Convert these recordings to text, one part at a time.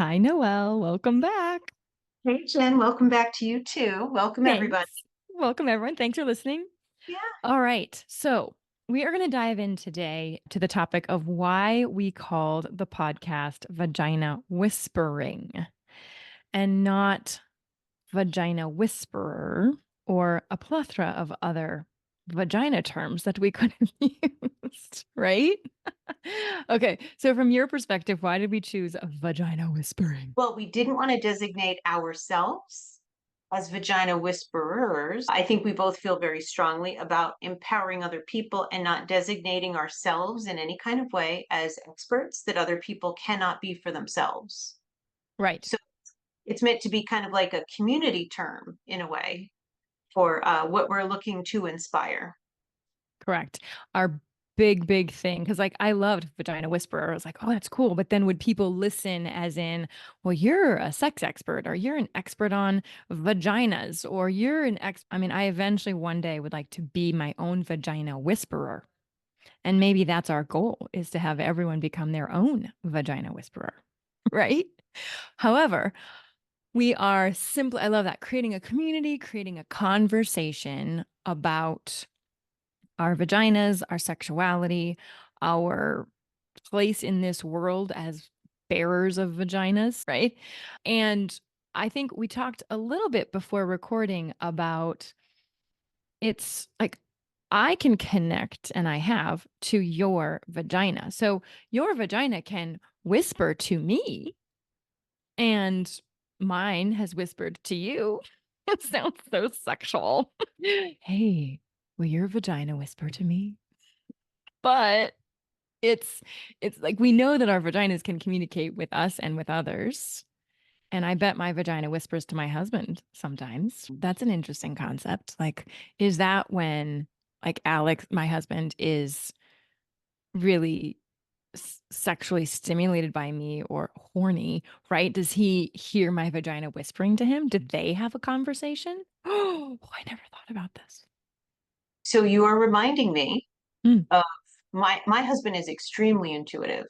Hi, Noelle. Welcome back. Hey, Jen, welcome back to you too. Welcome, everybody. Thanks. Welcome, everyone. Thanks for listening. Yeah. All right. So, we are going to dive in today to the topic of why we called the podcast Vagina Whispering and not Vagina Whisperer or a plethora of other vagina terms that we could have used, right? Okay. So, from your perspective, why did we choose Vagina Whispering? Well, we didn't want to designate ourselves as vagina whisperers. I think we both feel very strongly about empowering other people and not designating ourselves in any kind of way as experts that other people cannot be for themselves. Right. So it's meant to be kind of like a community term in a way for what we're looking to inspire. Correct. Our big thing, because like I loved Vagina Whisperer. I was like, oh, that's cool. But then would people listen as in, well, you're a sex expert, or you're an expert on vaginas, or you're an I mean, I eventually one day would like to be my own Vagina Whisperer. And maybe that's our goal, is to have everyone become their own Vagina Whisperer. Right. However, we are simply, I love that, creating a community, creating a conversation about our vaginas, our sexuality, our place in this world as bearers of vaginas, right? And I think we talked a little bit before recording about it's like I can connect, and I have, to your vagina. So your vagina can whisper to me, and mine has whispered to you. It sounds so sexual. Hey, will your vagina whisper to me? But it's it's like we know that our vaginas can communicate with us and with others. And I bet my vagina whispers to my husband sometimes. That's an interesting concept. Like, is that when like Alex, my husband, is really sexually stimulated by me or horny, right? Does he hear my vagina whispering to him? Did they have a conversation? Oh, I never thought about this. So you are reminding me Mm. of my husband is extremely intuitive.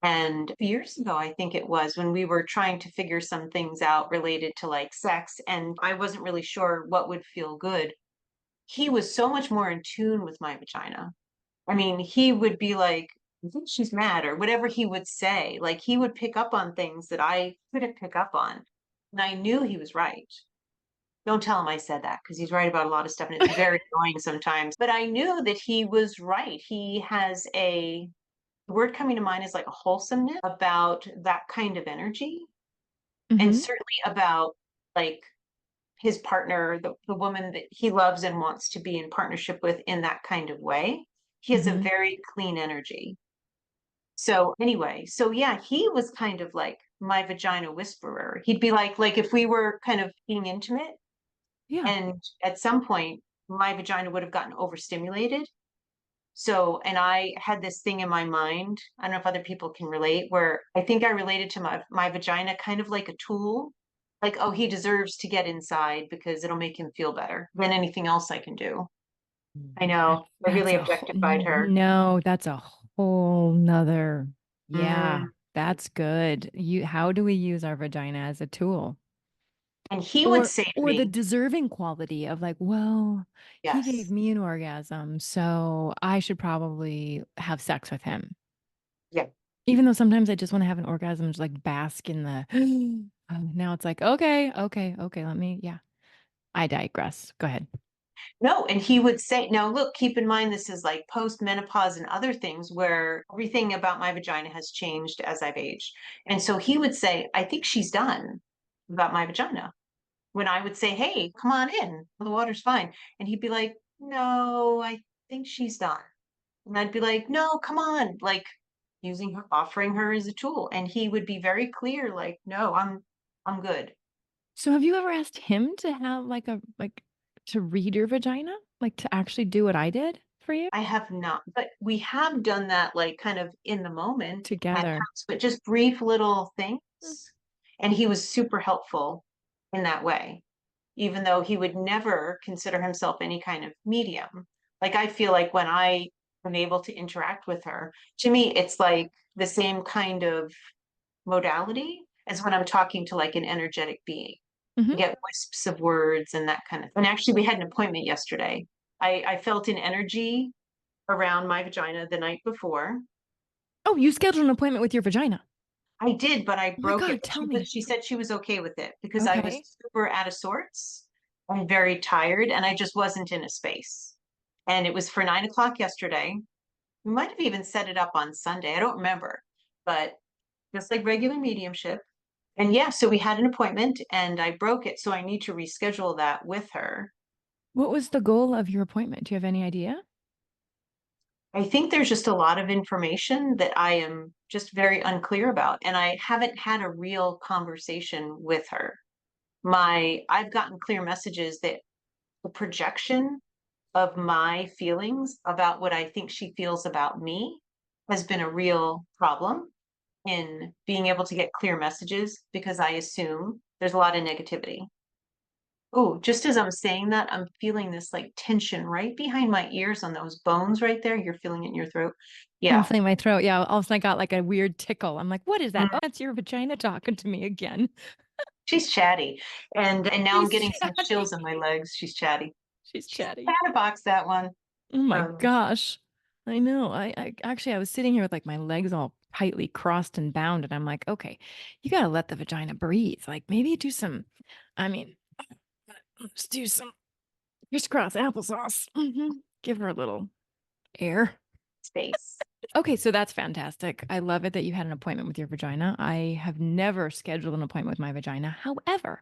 And years ago, I think it was when we were trying to figure some things out related to like sex, and I wasn't really sure what would feel good. He was so much more in tune with my vagina. I mean, he would be like, I think she's mad, or whatever he would say. Like he would pick up on things that I couldn't pick up on. And I knew he was right. Don't tell him I said that because he's right about a lot of stuff and it's very annoying sometimes. But I knew that he was right. He has the word coming to mind is like a wholesomeness about that kind of energy, and Hmm. certainly about like his partner, the woman that he loves and wants to be in partnership with in that kind of way. He has a Hmm. very clean energy. So anyway, so yeah, he was kind of like my vagina whisperer. He'd be like if we were kind of being intimate Yeah. and at some point my vagina would have gotten overstimulated. So, and I had this thing in my mind. I don't know if other people can relate, where I think I related to my vagina kind of like a tool. Like, oh, he deserves to get inside because it'll make him feel better than anything else I can do. I know. I That's really a objectified her. no, that's a whole nother. Yeah, Mm. that's good. How do we use our vagina as a tool? And he would Or say to or the me, deserving quality of like, well, he gave yes, me an orgasm, so I should probably have sex with him. yeah. Even though sometimes I just want to have an orgasm, just like bask in the now it's like, okay, let me, yeah. I digress. Go ahead. No, and he would say, now look, keep in mind this is like post menopause and other things where everything about my vagina has changed as I've aged. And so he would say, I think she's done about my vagina. When I would say, hey, come on in, the water's fine. And he'd be like, no, I think she's done. And I'd be like, no, come on, like using her, offering her as a tool. And he would be very clear, like, no, I'm good. So have you ever asked him to have like to read your vagina? Like to actually do what I did for you I have not, but we have done that like kind of in the moment at together? times, but just brief little things. And he was super helpful in that way, even though he would never consider himself any kind of medium. Like I feel like when I am able to interact with her, to me, it's like the same kind of modality. as when I'm talking to like an energetic being. I Hmm. get wisps of words and that kind of. And actually, we had an appointment yesterday. I felt an energy around my vagina the night before. Oh, you scheduled an appointment with your vagina. I did, but I Oh my broke it. God, tell But me. she said she was okay with it because I was Okay. super out of sorts and very tired, and I just wasn't in a space. And it was for 9 o'clock yesterday. We might have even set it up on Sunday. I don't remember, but just like regular mediumship. And yeah, so we had an appointment and I broke it. So I need to reschedule that with her. What was the goal of your appointment? Do you have any idea? I think there's just a lot of information that I am just very unclear about. And I haven't had a real conversation with her. I've gotten clear messages that the projection of my feelings about what I think she feels about me has been a real problem in being able to get clear messages because I assume there's a lot of negativity. Oh, just as I'm saying that, I'm feeling this like tension right behind my ears on those bones right there. You're feeling it in your throat. I'm Yeah. feeling my throat. Yeah. All of a sudden I got like a weird tickle. I'm like, what is that? Mm. Oh, that's your vagina talking to me again. She's chatty. And now I'm She's getting some chatty. chills in my legs. She's chatty. She's She's chatty. a chatterbox, that one. Oh my Um, gosh. I know. I actually I was sitting here with like my legs all tightly crossed and bound, and I'm like, okay, you gotta let the vagina breathe. Like maybe do some, I mean, let's do some crisscross applesauce. Give her a little air. Space. Okay, so that's fantastic. I love it that you had an appointment with your vagina. I have never scheduled an appointment with my vagina. However,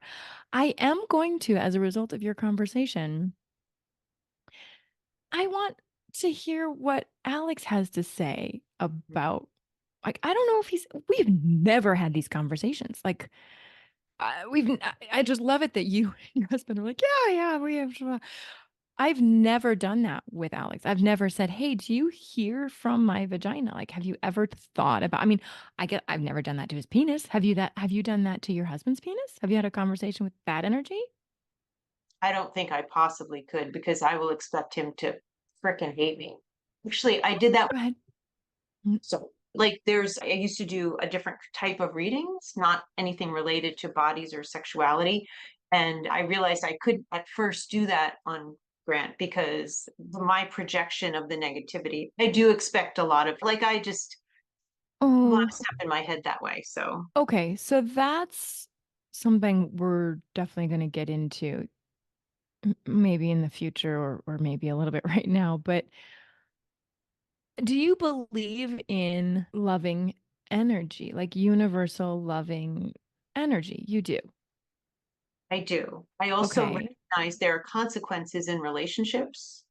I am going to, as a result of your conversation, I want to hear what Alex has to say about, like, I don't know if we've never had these conversations. Like, I just love it that you and your husband are like, yeah, yeah, we have. I've never done that with Alex. I've never said, "Hey, do you hear from my vagina?" Like, have you ever thought about, I mean, I've never done that to his penis. Have you done that to your husband's penis? Have you had a conversation with that energy? I don't think I possibly could because I will expect him to frickin' hate me. Actually, I did that. Go ahead. Mm. So, like, I used to do a different type of readings, not anything related to bodies or sexuality. And I realized I could at first do that on Grant because my projection of the negativity, I do expect a lot of, like, a lot of Oh, stuff in my head that way. So okay. So that's something we're definitely going to get into maybe in the future or maybe a little bit right now. But do you believe in loving energy, like universal loving energy? You do. I do. I also Okay. recognize there are consequences in relationships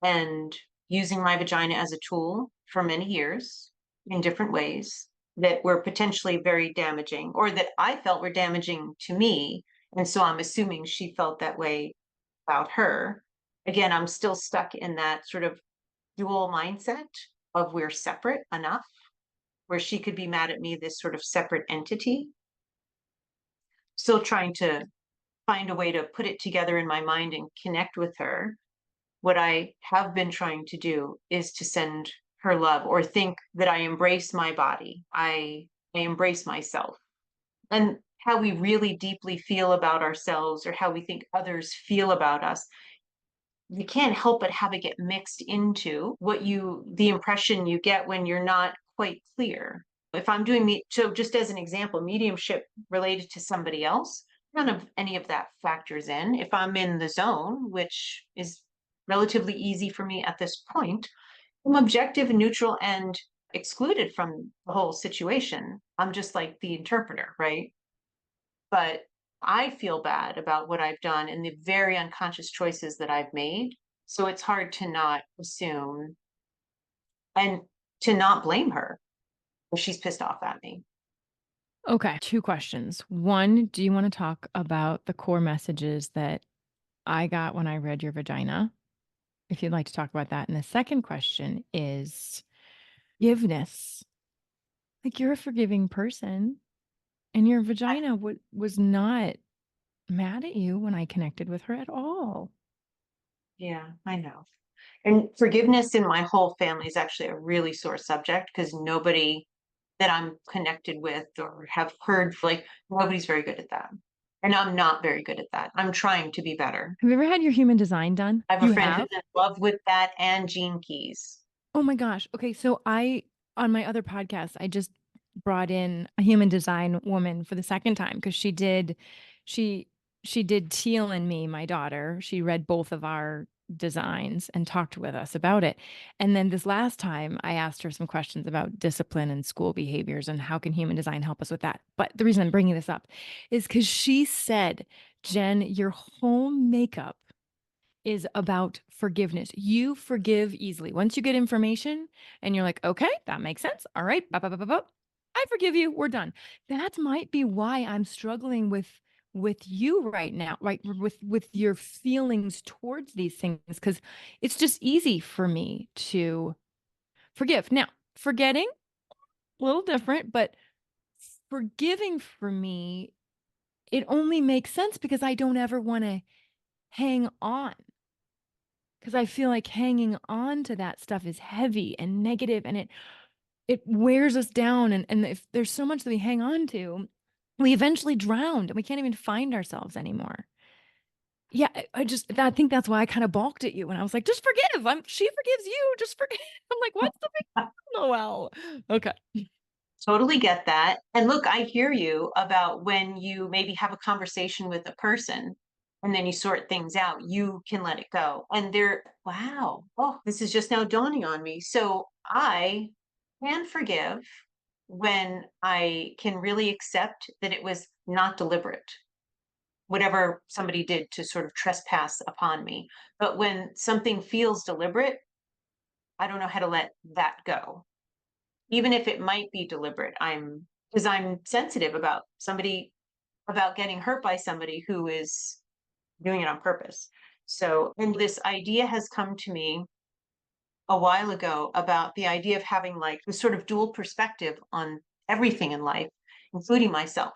and using my vagina as a tool for many years in different ways that were potentially very damaging or that I felt were damaging to me. And so I'm assuming she felt that way about her. Again, I'm still stuck in that sort of dual mindset of we're separate enough where she could be mad at me, this sort of separate entity. Still trying to find a way to put it together in my mind and connect with her. What I have been trying to do is to send her love or think that I embrace my body. I embrace myself and how we really deeply feel about ourselves or how we think others feel about us. You can't help but have it get mixed into the impression you get when you're not quite clear. If I'm doing so just as an example, mediumship related to somebody else, none of any of that factors in. If I'm in the zone, which is relatively easy for me at this point, I'm objective and neutral and excluded from the whole situation. I'm just like the interpreter, right? But I feel bad about what I've done and the very unconscious choices that I've made. So it's hard to not assume and to not blame her if she's pissed off at me. Okay. Two questions. One, do you want to talk about the core messages that I got when I read your vagina? If you'd like to talk about that. And the second question is forgiveness. Like you're a forgiving person, and your vagina was not mad at you when I connected with her at all. Yeah, I know. And forgiveness in my whole family is actually a really sore subject because nobody that I'm connected with or have heard. Like, nobody's very good at that. And I'm not very good at that. I'm trying to be better. Have you ever had your human design done? I have a You friend who's have? in love with that and Gene Keys. Oh my gosh. Okay, so on my other podcast, I just brought in a human design woman for the second time because she she did Teal and Me, my daughter. She read both of our designs and talked with us about it. And then this last time I asked her some questions about discipline and school behaviors and how can human design help us with that. But the reason I'm bringing this up is because she said, Jen, your whole makeup is about forgiveness. You forgive easily. Once you get information and you're like, okay, that makes sense. All right, I forgive you. We're done. That might be why I'm struggling with you right now, right? With your feelings towards these things, because it's just easy for me to forgive. Now, forgetting, a little different, but forgiving for me, it only makes sense because I don't ever want to hang on because I feel like hanging on to that stuff is heavy and negative and it wears us down. And if there's so much that we hang on to, we eventually drown and we can't even find ourselves anymore. Yeah, I think that's why I kind of balked at you when I was like, just forgive. She forgives you. Just forgive. I'm like, what's the big deal, Noelle? Okay. Totally get that. And look, I hear you about when you maybe have a conversation with a person and then you sort things out, you can let it go. And wow, oh, this is just now dawning on me. So I can forgive when I can really accept that it was not deliberate, whatever somebody did to sort of trespass upon me. But when something feels deliberate, I don't know how to let that go, even if it might be deliberate. Because I'm sensitive about somebody, about getting hurt by somebody who is doing it on purpose. So, and this idea has come to me a while ago about the idea of having like this sort of dual perspective on everything in life, including myself.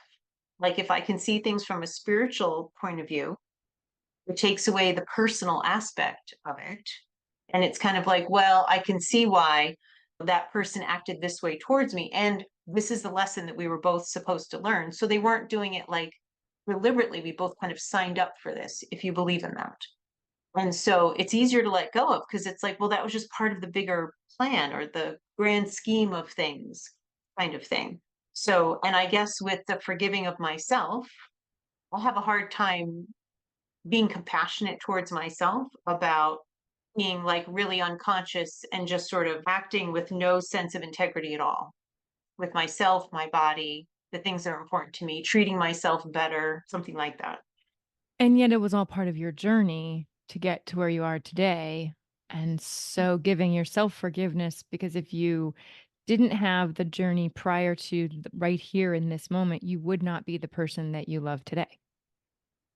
Like, if I can see things from a spiritual point of view, it takes away the personal aspect of it. And it's kind of like, well, I can see why that person acted this way towards me. And this is the lesson that we were both supposed to learn. So they weren't doing it like deliberately. We both kind of signed up for this, if you believe in that. And so it's easier to let go of because it's like, well, that was just part of the bigger plan or the grand scheme of things, kind of thing. So, and I guess with the forgiving of myself, I'll have a hard time being compassionate towards myself about being like really unconscious and just sort of acting with no sense of integrity at all with myself, my body, the things that are important to me, treating myself better, something like that. And yet it was all part of your journey to get to where you are today. And so giving yourself forgiveness, because if you didn't have the journey prior to right here in this moment, you would not be the person that you love today.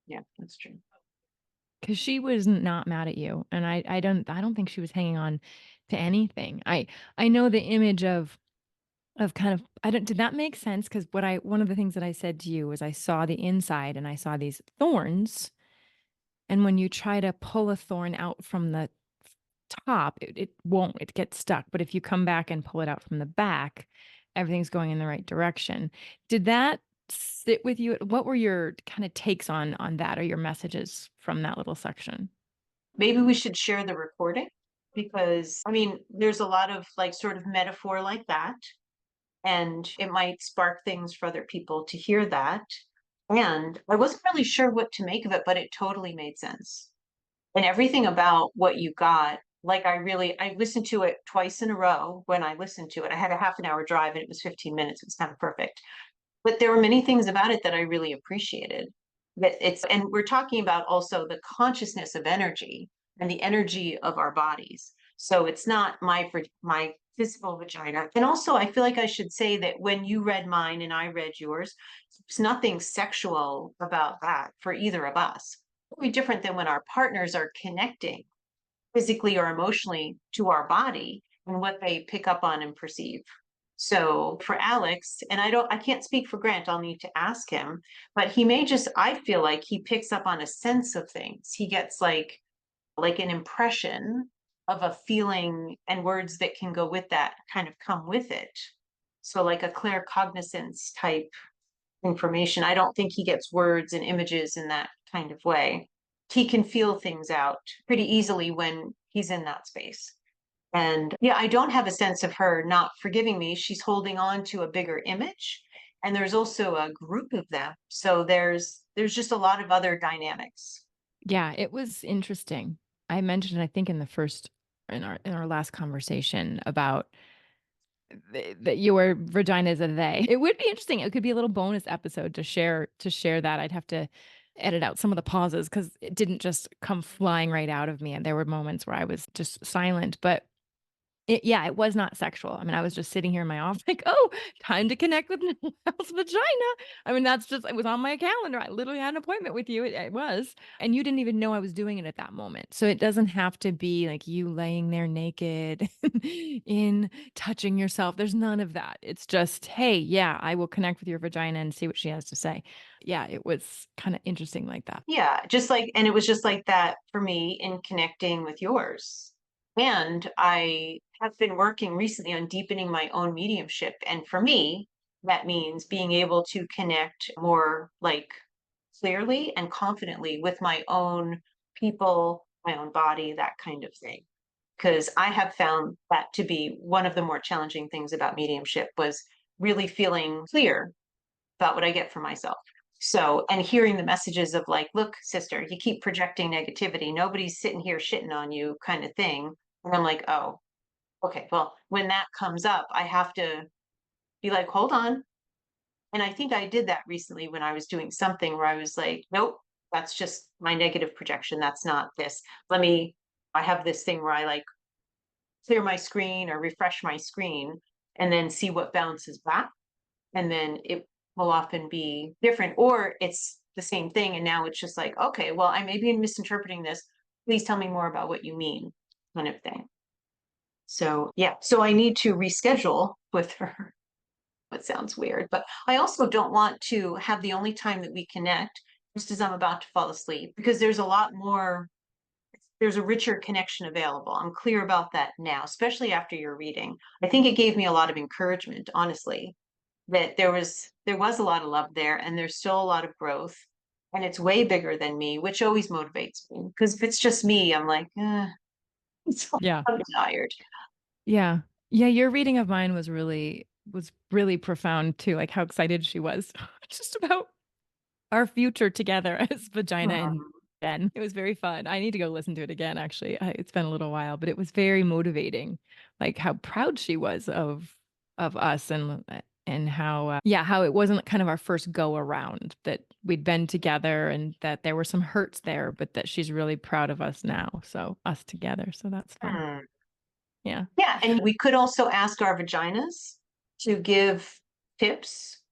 Yeah, that's true. Because she was not mad at you. And I don't think she was hanging on to anything. I know the image of kind of I don't did that make sense? Because one of the things that I said to you was I saw the inside and I saw these thorns. And when you try to pull a thorn out from the top, it won't, it gets stuck. But if you come back and pull it out from the back, everything's going in the right direction. Did that sit with you? What were your kind of takes on that or your messages from that little section? Maybe we should share the recording because I mean, there's a lot of like sort of metaphor like that, and it might spark things for other people to hear that. And I wasn't really sure what to make of it, but it totally made sense. And everything about what you got, like I listened to it twice in a row when I listened to it. I had a half an hour drive and it was 15 minutes. It was kind of perfect. But there were many things about it that I really appreciated. That it's, and we're talking about also the consciousness of energy and the energy of our bodies. So it's not my physical vagina. And also, I feel like I should say that when you read mine and I read yours, there's nothing sexual about that for either of us. Very different than when our partners are connecting physically or emotionally to our body and what they pick up on and perceive. So for Alex, and I can't speak for Grant, I'll need to ask him, but he may just, I feel like he picks up on a sense of things. He gets like an impression of a feeling and words that can go with that kind of come with it. So like a claircognizance type information. I don't think he gets words and images in that kind of way. He can feel things out pretty easily when he's in that space. And yeah, I don't have a sense of her not forgiving me. She's holding on to a bigger image. And there's also a group of them. So there's just a lot of other dynamics. Yeah, it was interesting. I mentioned, I think in the first in our last conversation about that your vagina is a they. It would be interesting. It could be a little bonus episode to share that. I'd have to edit out some of the pauses because it didn't just come flying right out of me. And there were moments where I was just silent. But yeah, it was not sexual. I mean, I was just sitting here in my office like, "Oh, time to connect with Noelle's vagina." I mean, that's just it was on my calendar. I literally had an appointment with you. It was. And you didn't even know I was doing it at that moment. So it doesn't have to be like you laying there naked in touching yourself. There's none of that. It's just, "Hey, yeah, I will connect with your vagina and see what she has to say." Yeah, it was kind of interesting like that. Yeah, just like, and it was just like that for me in connecting with yours. And I have been working recently on deepening my own mediumship. And for me, that means being able to connect more like clearly and confidently with my own people, my own body, that kind of thing. Because I have found that to be one of the more challenging things about mediumship was really feeling clear about what I get for myself. So, and hearing the messages of like, look, sister, you keep projecting negativity. Nobody's sitting here shitting on you, kind of thing. And I'm like, oh, okay. Well, when that comes up, I have to be like, hold on. And I think I did that recently when I was doing something where I was like, nope, that's just my negative projection. That's not this. Let me, I have this thing where I like clear my screen or refresh my screen and then see what bounces back, and then it will often be different, or it's the same thing and now it's just like, okay, well, I may be misinterpreting this, please tell me more about what you mean, kind of thing. So yeah, so I need to reschedule with her. It sounds weird, but I also don't want to have the only time that we connect just as I'm about to fall asleep, because there's a lot more, there's a richer connection available. I'm clear about that now, especially after your reading. I think it gave me a lot of encouragement, honestly, that there was a lot of love there and there's still a lot of growth, and it's way bigger than me, which always motivates me, because if it's just me, I'm like, Yeah. I'm tired. Yeah. Yeah, your reading of mine was really profound too, like how excited she was just about our future together as Vagina and Mhm. Ben. It was very fun. I need to go listen to it again, actually. It's been a little while, but it was very motivating, like how proud she was of us and how yeah, how it wasn't kind of our first go around, that we'd been together and that there were some hurts there, but that she's really proud of us now. So us together. So that's fun. Hmm. Yeah. Yeah, and we could also ask our vaginas to give tips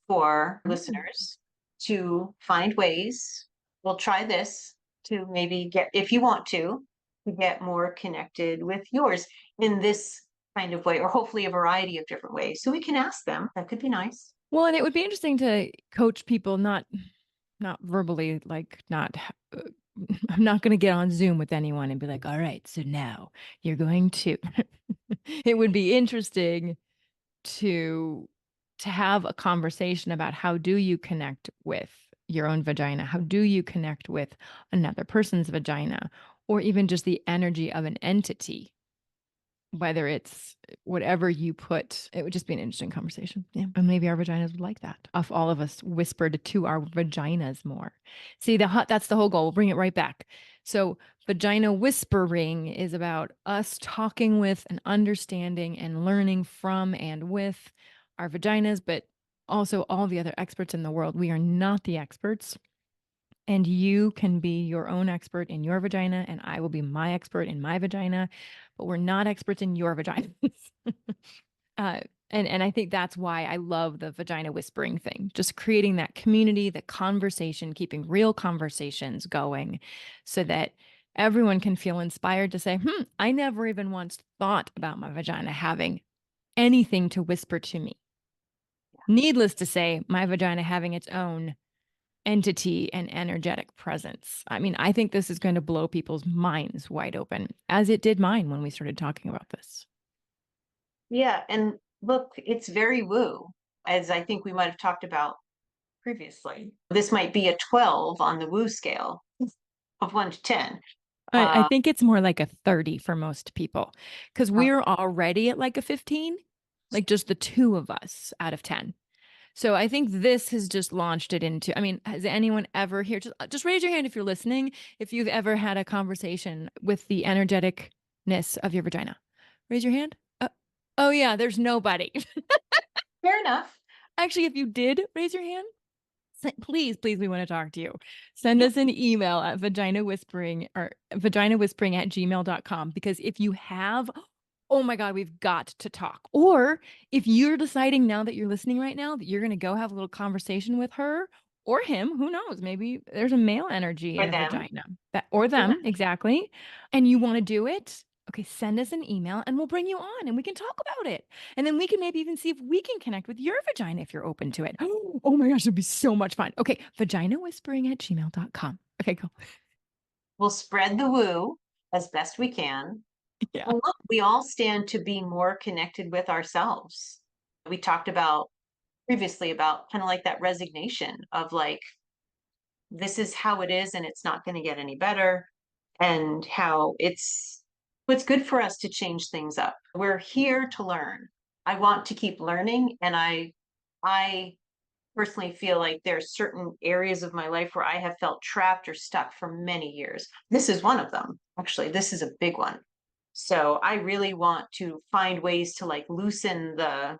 for Mm. listeners to find ways. We'll try this to maybe get, if you want to get more connected with yours in this kind of way, or hopefully a variety of different ways. So we can ask them. That could be nice. Well, and it would be interesting to coach people, not verbally, like not uh, I'm not going to get on Zoom with anyone and be like, "All right, so now you're going to." It would be interesting to have a conversation about how do you connect with your own vagina? How do you connect with another person's vagina, or even just the energy of an entity? Whether it's whatever you put, it would just be an interesting conversation. Yeah. And maybe our vaginas would like that. If all of us whispered to our vaginas more. See, that's the whole goal. We'll bring it right back. So, vagina whispering is about us talking with and understanding and learning from and with our vaginas, but also all the other experts in the world. We are not the experts. And you can be your own expert in your vagina, and I will be my expert in my vagina, but we're not experts in your vaginas. uh, and I think that's why I love the vagina whispering thing, just creating that community, the conversation, keeping real conversations going so that everyone can feel inspired to say, I never even once thought about my vagina having anything to whisper to me. Needless to say, my vagina having its own entity and energetic presence. I mean, I think this is going to blow people's minds wide open, as it did mine when we started talking about this. Yeah, and look, it's very woo, as I think we might have talked about previously. This might be a 12 on the woo scale of 1 to 10. I think it's more like a 30 for most people because Oh, we're already at like a 15, like just the two of us out of 10. So I think this has just launched it into, I mean, has anyone ever here, just raise your hand if you're listening, if you've ever had a conversation with the energeticness of your vagina. Raise your hand. Oh, yeah, there's nobody. fair enough. Actually, if you did raise your hand, please, please, we want to talk to you. Send Yeah, us an email at vagina whispering or vagina whispering at gmail.com because if you have, oh my God, we've got to talk. Or if you're deciding now that you're listening right now that you're going to go have a little conversation with her or him, who knows? Maybe there's a male energy for in a them. vagina that, or For them. them, exactly. And you want to do it. Okay, send us an email and we'll bring you on and we can talk about it. And then we can maybe even see if we can connect with your vagina if you're open to it. Oh my gosh, it'd be so much fun. Okay, vagina whispering at gmail.com. Okay, cool. We'll spread the woo as best we can. Yeah. And look, we all stand to be more connected with ourselves. We talked about previously about kind of like that resignation of like, this is how it is and it's not going to get any better, and how it's good for us to change things up. We're here to learn. I want to keep learning, and I personally feel like there's certain areas of my life where I have felt trapped or stuck for many years. This is one of them. Actually, this is a big one. So I really want to find ways to like loosen the,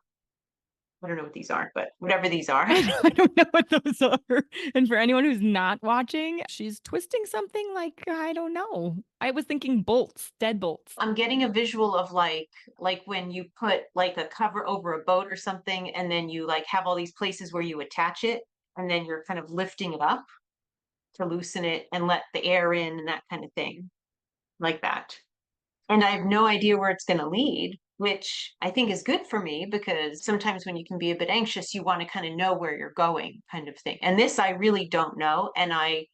I don't know what these are, but whatever these are. I don't know what those are. And for anyone who's not watching, she's twisting something like, I don't know. I was thinking bolts, dead bolts. I'm getting a visual of like when you put like a cover over a boat or something, and then you like have all these places where you attach it, and then you're kind of lifting it up to loosen it and let the air in and that kind of thing, like that. And I have no idea where it's going to lead, which I think is good for me because sometimes when you can be a bit anxious, you want to kind of know where you're going, kind of thing. And this I really don't know, and I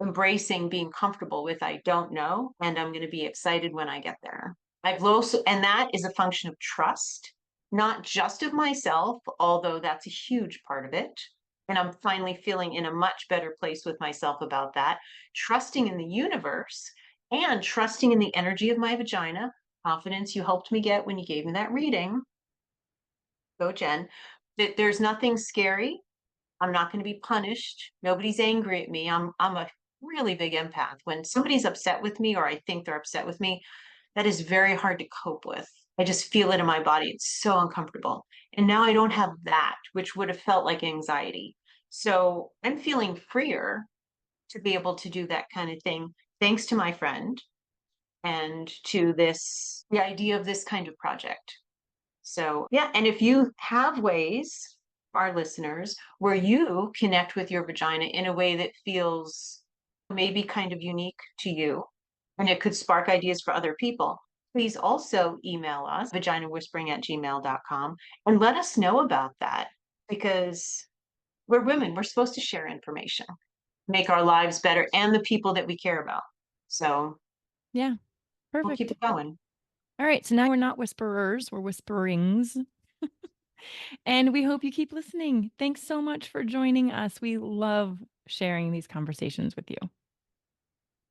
embracing being comfortable with I don't know, and I'm going to be excited when I get there. I've also, and that is a function of trust, not just of myself, although that's a huge part of it. And I'm finally feeling in a much better place with myself about that, trusting in the universe and trusting in the energy of my vagina. Confidence you helped me get when you gave me that reading. Go, Jen. That there's nothing scary. I'm not going to be punished. Nobody's angry at me. I'm a really big empath. When somebody's upset with me or I think they're upset with me, that is very hard to cope with. I just feel it in my body. It's so uncomfortable. And now I don't have that, which would have felt like anxiety. So I'm feeling freer to be able to do that kind of thing, thanks to my friend and to this, the idea of this kind of project. So, yeah. And if you have ways, our listeners, where you connect with your vagina in a way that feels maybe kind of unique to you, and it could spark ideas for other people, please also email us, vaginawhispering at gmail.com, and let us know about that because we're women. We're supposed to share information, make our lives better, and the people that we care about. So Yeah, we'll keep perfect. it going. All right. So now we're not whisperers, we're whisperings. And we hope you keep listening. Thanks so much for joining us. We love sharing these conversations with you.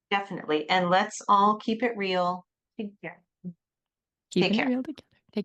Definitely. And let's all keep it real. Take care. Take Keeping it care. real together.